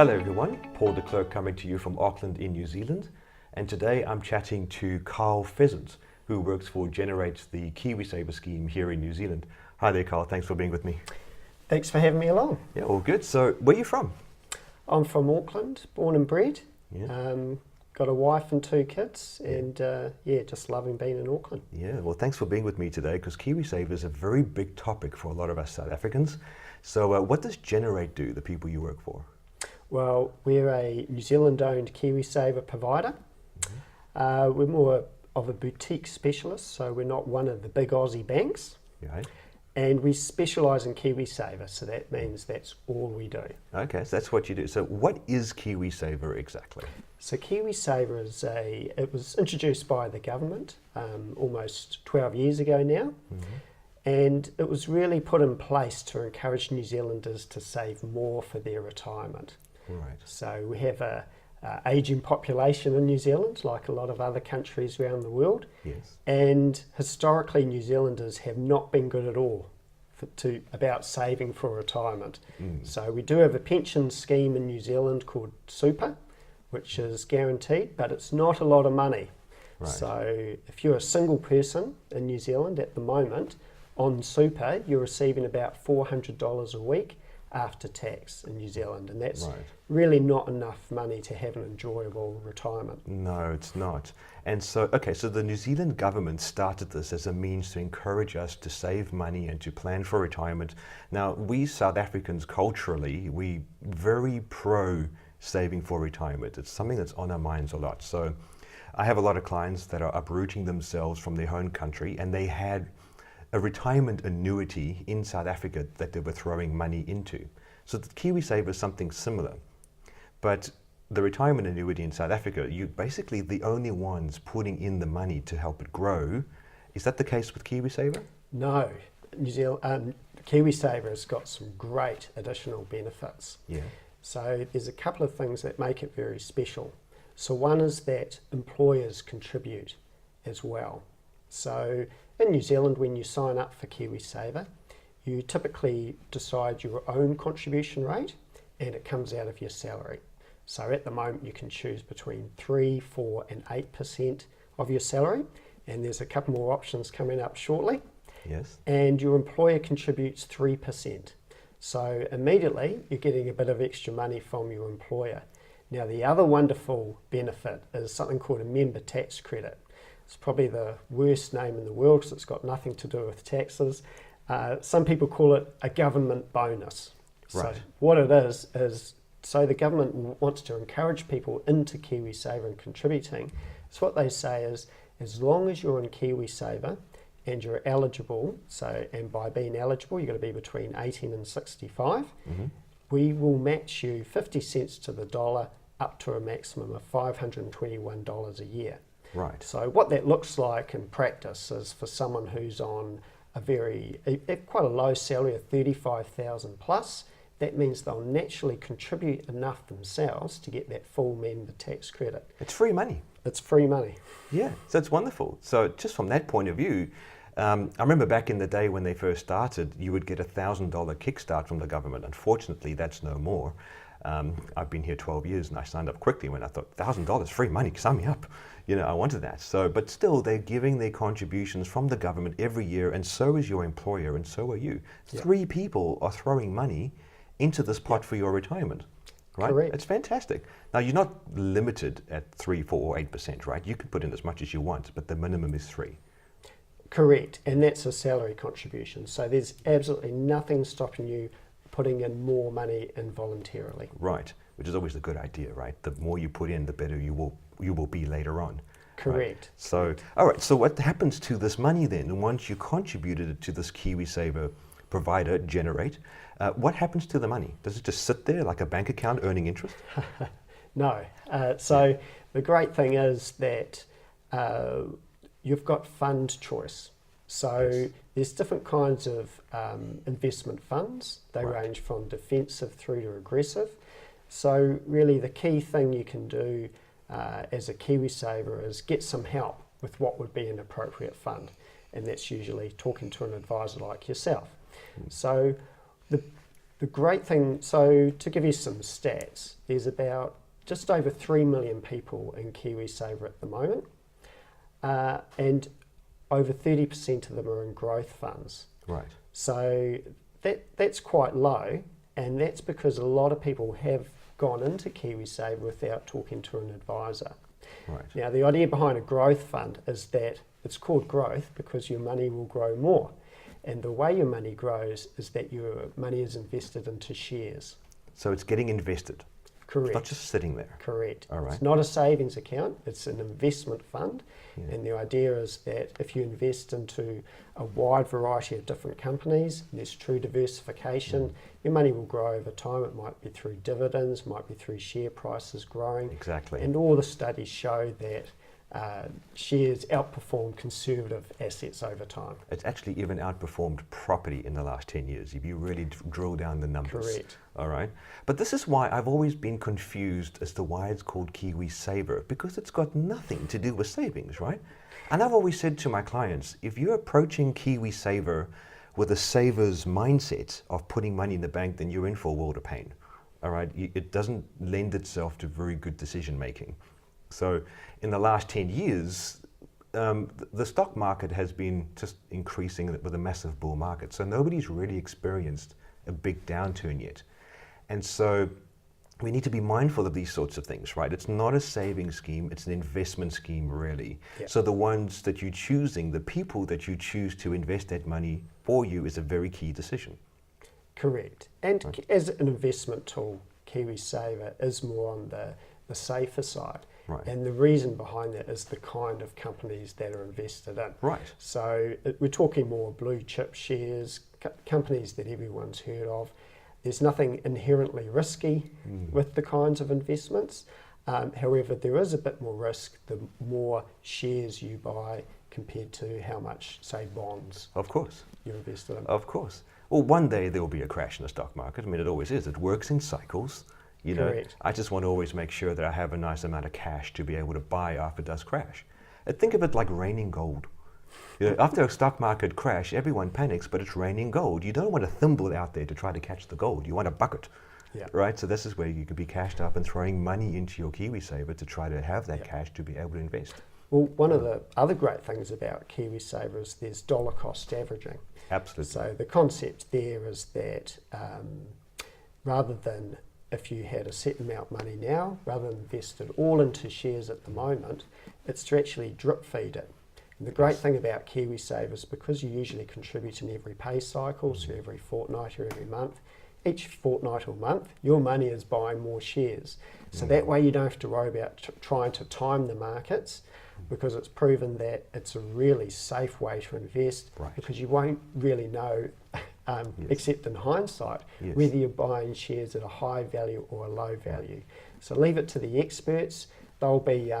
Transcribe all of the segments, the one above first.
Hello everyone, Paul de Klerk coming to you from Auckland in New Zealand, and today I'm chatting to Carl Pheasant, who works for Generate, the Kiwisaver scheme here in New Zealand. Hi there Carl, thanks for being with me. Thanks for having me along. Yeah, all good. So where are you from? I'm from Auckland, born and bred. Yeah. Got a wife and two kids, and just loving being in Auckland. Yeah, well thanks for being with me today, because Kiwisaver is a very big topic for a lot of us South Africans. So what does Generate do, the people you work for? Well, we're a New Zealand-owned Kiwisaver provider. We're more of a boutique specialist, so we're not one of the big Aussie banks. Right. And we specialise in Kiwisaver, so that means that's all we do. Okay, so that's what you do. So what is Kiwisaver exactly? So Kiwisaver it was introduced by the government almost 12 years ago now. And it was really put in place to encourage New Zealanders to save more for their retirement. Right. So we have a ageing population in New Zealand, like a lot of other countries around the world. Yes. And historically, New Zealanders have not been good at all about saving for retirement. So we do have a pension scheme in New Zealand called Super, which is guaranteed, but it's not a lot of money. Right. So if you're a single person in New Zealand at the moment, on Super, you're receiving about $400 a week after tax in New Zealand, and that's really not enough money to have an enjoyable retirement. No, it's not. And so, okay, so the New Zealand government started this as a means to encourage us to save money and to plan for retirement. Now, we South Africans culturally, we very pro saving for retirement. It's something that's on our minds a lot. So I have a lot of clients that are uprooting themselves from their home country, and they had a retirement annuity in South Africa that they were throwing money into. So the Kiwisaver is something similar. But the retirement annuity in South Africa, you're basically the only ones putting in the money to help it grow. Is that the case with Kiwisaver? No. Kiwisaver has got some great additional benefits. Yeah. So there's a couple of things that make it very special. So one is that employers contribute as well. So in New Zealand, when you sign up for Kiwisaver, you typically decide your own contribution rate, and it comes out of your salary. So at the moment, you can choose between 3%, 4%, and 8% of your salary, and there's a couple more options coming up shortly. Yes. And your employer contributes 3%. So immediately, you're getting a bit of extra money from your employer. Now, the other wonderful benefit is something called a member tax credit. It's probably the worst name in the world because it's got nothing to do with taxes. Some people call it a government bonus. Right. So what it is so the government wants to encourage people into Kiwisaver and contributing. So what they say is, as long as you're in Kiwisaver and you're eligible, and by being eligible, you've got to be between 18 and 65, we will match you 50 cents to the dollar up to a maximum of $521 a year. Right. So what that looks like in practice is for someone who's on quite a low salary of 35,000 plus, that means they'll naturally contribute enough themselves to get that full member tax credit. It's free money. It's free money. Yeah, so it's wonderful. So just from that point of view, I remember back in the day when they first started, you would get a $1,000 kickstart from the government. Unfortunately, that's no more. I've been here 12 years and I signed up quickly when I thought, $1,000 free money, sign me up. You know, I wanted that. So, but still, they're giving their contributions from the government every year, and so is your employer, and so are you. Yep. 3 people are throwing money into this pot for your retirement, right? Correct. It's fantastic. Now, you're not limited at 3, 4, or 8%, right? You can put in as much as you want, but the minimum is 3. Correct, and that's a salary contribution. So there's absolutely nothing stopping you putting in more money involuntarily. Right, which is always a good idea, right? The more you put in, the better you will be later on. Correct. Right? So, all right, so what happens to this money then? Once you contributed it to this Kiwisaver provider, Generate, what happens to the money? Does it just sit there like a bank account earning interest? No. So the great thing is that you've got fund choice. So there's different kinds of investment funds. They range from defensive through to aggressive. So really the key thing you can do as a Kiwisaver is get some help with what would be an appropriate fund. And that's usually talking to an advisor like yourself. So The great thing, so to give you some stats, there's about just over 3 million people in Kiwisaver at the moment, and over 30% of them are in growth funds. Right. So that's quite low, and that's because a lot of people have gone into Kiwisaver without talking to an advisor. Right. Now, the idea behind a growth fund is that it's called growth because your money will grow more. And the way your money grows is that your money is invested into shares. So it's getting invested. Correct. It's not just sitting there. Correct. All right. It's not a savings account, it's an investment fund. Yeah. And the idea is that if you invest into a wide variety of different companies, there's true diversification, your money will grow over time. It might be through dividends, might be through share prices growing. Exactly. And all the studies show that shares outperform conservative assets over time. It's actually even outperformed property in the last 10 years, if you really drill down the numbers. Correct. All right. But this is why I've always been confused as to why it's called Kiwisaver, because it's got nothing to do with savings, right? And I've always said to my clients, if you're approaching Kiwisaver with a saver's mindset of putting money in the bank, then you're in for a world of pain. All right. It doesn't lend itself to very good decision making. So in the last 10 years, the stock market has been just increasing with a massive bull market. So nobody's really experienced a big downturn yet. And so we need to be mindful of these sorts of things, right? It's not a saving scheme, it's an investment scheme, really. Yeah. So the ones that you're choosing, the people that you choose to invest that money for you is a very key decision. Correct. And as an investment tool, Kiwisaver is more on the safer side. Right. And the reason behind that is the kind of companies that are invested in. Right. So we're talking more blue chip shares, companies that everyone's heard of. There's nothing inherently risky with the kinds of investments. However, there is a bit more risk the more shares you buy compared to how much, say, bonds Of course. you're invested in. Of course. Well, one day there will be a crash in the stock market. I mean, it always is. It works in cycles. You know, Correct. I just want to always make sure that I have a nice amount of cash to be able to buy after it does crash. Think of it like raining gold. You know, after a stock market crash, everyone panics, but it's raining gold. You don't want a thimble out there to try to catch the gold. You want a bucket, Yeah. right? So this is where you could be cashed up and throwing money into your Kiwisaver to try to have that Yeah. cash to be able to invest. Well, one of the other great things about Kiwisaver is there's dollar cost averaging. Absolutely. So the concept there is that rather than if you had a set amount of money now, rather than invest it all into shares at the moment, it's to actually drip feed it. And the great thing about Kiwisaver is because you usually contribute in every pay cycle, so every fortnight or every month, each fortnight or month, your money is buying more shares. So that way you don't have to worry about trying to time the markets, because it's proven that it's a really safe way to invest, Right. because you won't really know, except in hindsight, Yes. whether you're buying shares at a high value or a low value. So leave it to the experts. They'll be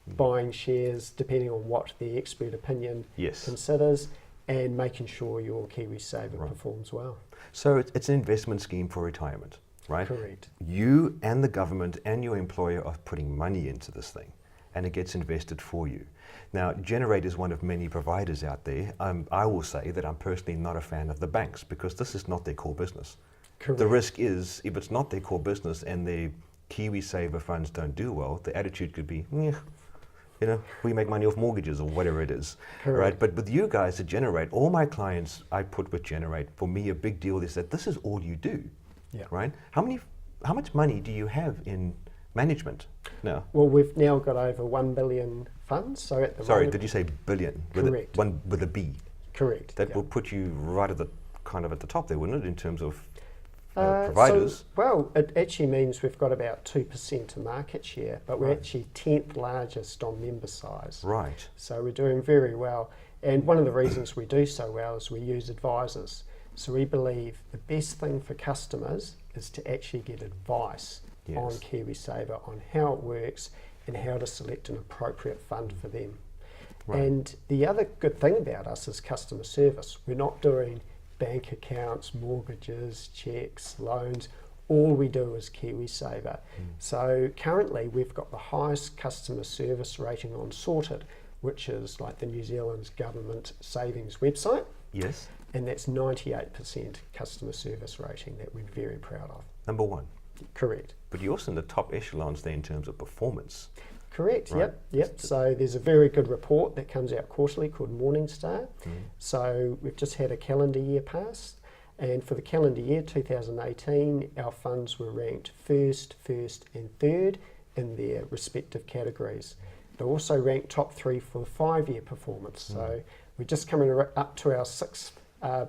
buying shares depending on what the expert opinion Yes. considers, and making sure your Kiwisaver Right. performs well. So it's an investment scheme for retirement, right? Correct. You and the government and your employer are putting money into this thing, and it gets invested for you. Now, Generate is one of many providers out there. I will say that I'm personally not a fan of the banks because this is not their core business. Correct. The risk is, if it's not their core business and their Kiwisaver funds don't do well, the attitude could be, "Meh, you know, we make money off mortgages," or whatever it is. Correct. Right? But with you guys at Generate, all my clients I put with Generate, for me a big deal is that this is all you do. Yeah. Right? How much money do you have in management now? Well, we've now got over 1 billion funds. So at the Sorry, moment, did you say billion? Correct. One with a B. correct. That yeah. will put you right at the at the top there, wouldn't it, in terms of So, providers? well, it actually means we've got about 2% of market share, but we're Right. actually 10th largest on member size. Right. So we're doing very well. And one of the reasons we do so well is we use advisors. So we believe the best thing for customers is to actually get advice Yes. on Kiwisaver, on how it works and how to select an appropriate fund for them. Right. And the other good thing about us is customer service. We're not doing bank accounts, mortgages, checks, loans. All we do is Kiwisaver. So currently we've got the highest customer service rating on Sorted, which is like the New Zealand's government savings website. Yes. and that's 98% customer service rating that we're very proud of. Number one. Correct. But you're also in the top echelons there in terms of performance. Correct, Right. yep. So there's a very good report that comes out quarterly called Morningstar. So we've just had a calendar year passed, and for the calendar year 2018, our funds were ranked first, and third in their respective categories. They're also ranked top 3 for 5-year performance. So we're just coming up to our 6th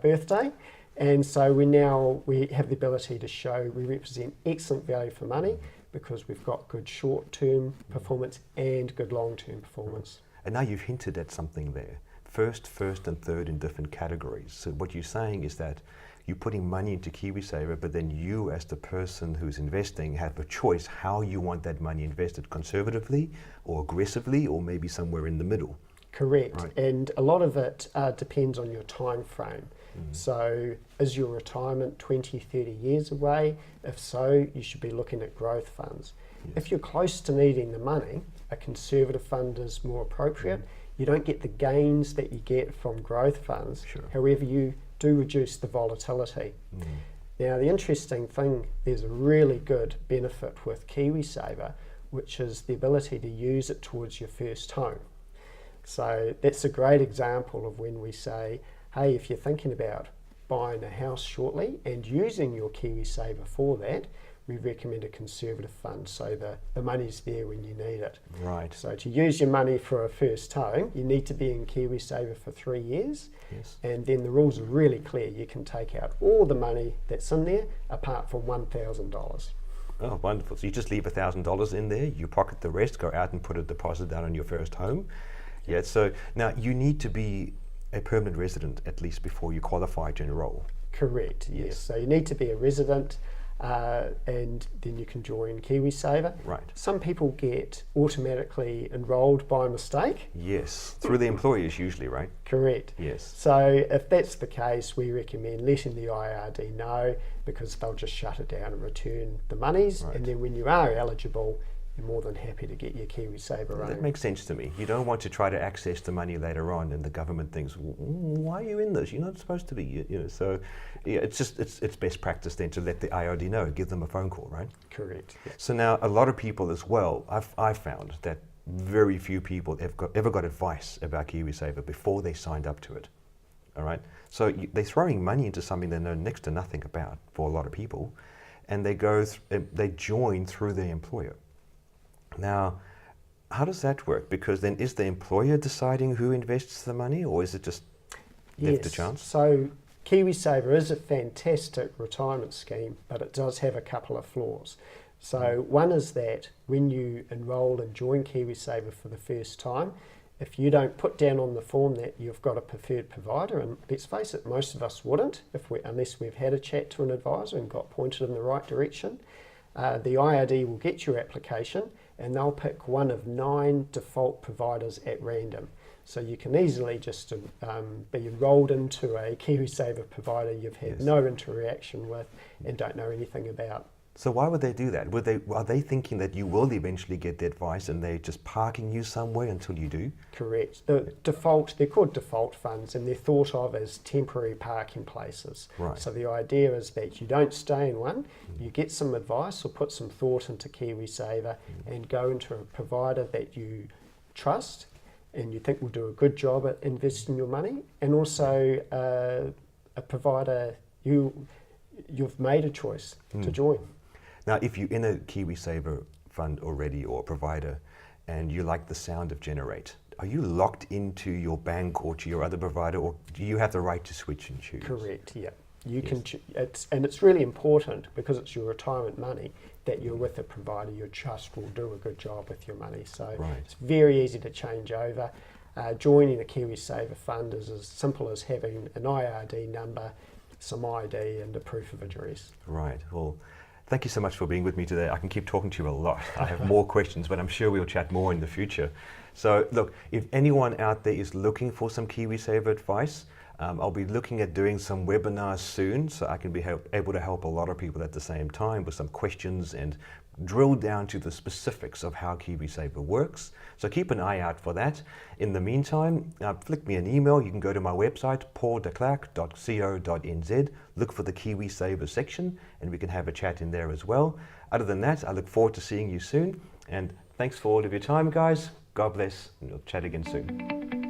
birthday, and so we have the ability to show we represent excellent value for money because we've got good short-term performance and good long-term performance. And now you've hinted at something there. First, and third in different categories. So what you're saying is that you're putting money into Kiwisaver, but then you as the person who's investing have a choice how you want that money invested, conservatively or aggressively or maybe somewhere in the middle. Correct, Right. and a lot of it depends on your time frame. So is your retirement 20, 30 years away? If so, you should be looking at growth funds. Yes. If you're close to needing the money, a conservative fund is more appropriate. You don't get the gains that you get from growth funds. Sure. However, you do reduce the volatility. Now, the interesting thing, there's a really good benefit with Kiwisaver, which is the ability to use it towards your first home. So that's a great example of when we say, hey, if you're thinking about buying a house shortly and using your Kiwisaver for that, we recommend a conservative fund so the money's there when you need it. Right. So to use your money for a first home, you need to be in Kiwisaver for 3 years. Yes. And then the rules are really clear. You can take out all the money that's in there apart from $1,000. Oh, wonderful. So you just leave $1,000 in there, you pocket the rest, go out and put a deposit down on your first home. Yeah, so now you need to be a permanent resident at least before you qualify to enroll. Correct, yes. So you need to be a resident and then you can join Kiwisaver. Right. Some people get automatically enrolled by mistake. Yes, through the employers usually, right? Correct. Yes. So if that's the case, we recommend letting the IRD know because they'll just shut it down and return the monies. Right. And then when you are eligible, you're more than happy to get your Kiwisaver running. That makes sense to me. You don't want to try to access the money later on, and the government thinks, "Why are you in this? You're not supposed to be." You know, so yeah, it's best practice then to let the IRD know, give them a phone call, right? Correct. Yes. So now a lot of people as well, I've found that very few people ever got advice about Kiwisaver before they signed up to it. All right, so they're throwing money into something they know next to nothing about for a lot of people, and they join through their employer. Now, how does that work? Because then is the employer deciding who invests the money, or is it just left to chance? So Kiwisaver is a fantastic retirement scheme, but it does have a couple of flaws. So one is that when you enrol and join Kiwisaver for the first time, if you don't put down on the form that you've got a preferred provider, and let's face it, most of us wouldn't unless we've had a chat to an advisor and got pointed in the right direction, the IRD will get your application and they'll pick one of 9 default providers at random. So you can easily just be enrolled into a Kiwisaver provider you've had Yes. no interaction with and don't know anything about. So why would they do that? Are they thinking that you will eventually get the advice and they're just parking you somewhere until you do? Correct. They're called default funds and they're thought of as temporary parking places. Right. So the idea is that you don't stay in one, you get some advice or put some thought into Kiwisaver and go into a provider that you trust and you think will do a good job at investing your money, and also a provider you've made a choice to join. Now, if you're in a Kiwisaver fund already or provider and you like the sound of Generate, are you locked into your bank or to your other provider, or do you have the right to switch and choose? Correct, yeah. You can, it's really important because it's your retirement money that you're with a provider you trust will do a good job with your money. So Right. it's very easy to change over. Joining a Kiwisaver fund is as simple as having an IRD number, some ID and a proof of address. Right. Well, thank you so much for being with me today. I can keep talking to you a lot. I have more questions, but I'm sure we'll chat more in the future. So look, if anyone out there is looking for some Kiwisaver advice, I'll be looking at doing some webinars soon, so I can be able to help a lot of people at the same time with some questions and drill down to the specifics of how Kiwisaver works. So keep an eye out for that. In the meantime, flick me an email. You can go to my website, pauldeclercq.co.nz, look for the Kiwisaver section, and we can have a chat in there as well. Other than that, I look forward to seeing you soon, and thanks for all of your time, guys. God bless, and we'll chat again soon.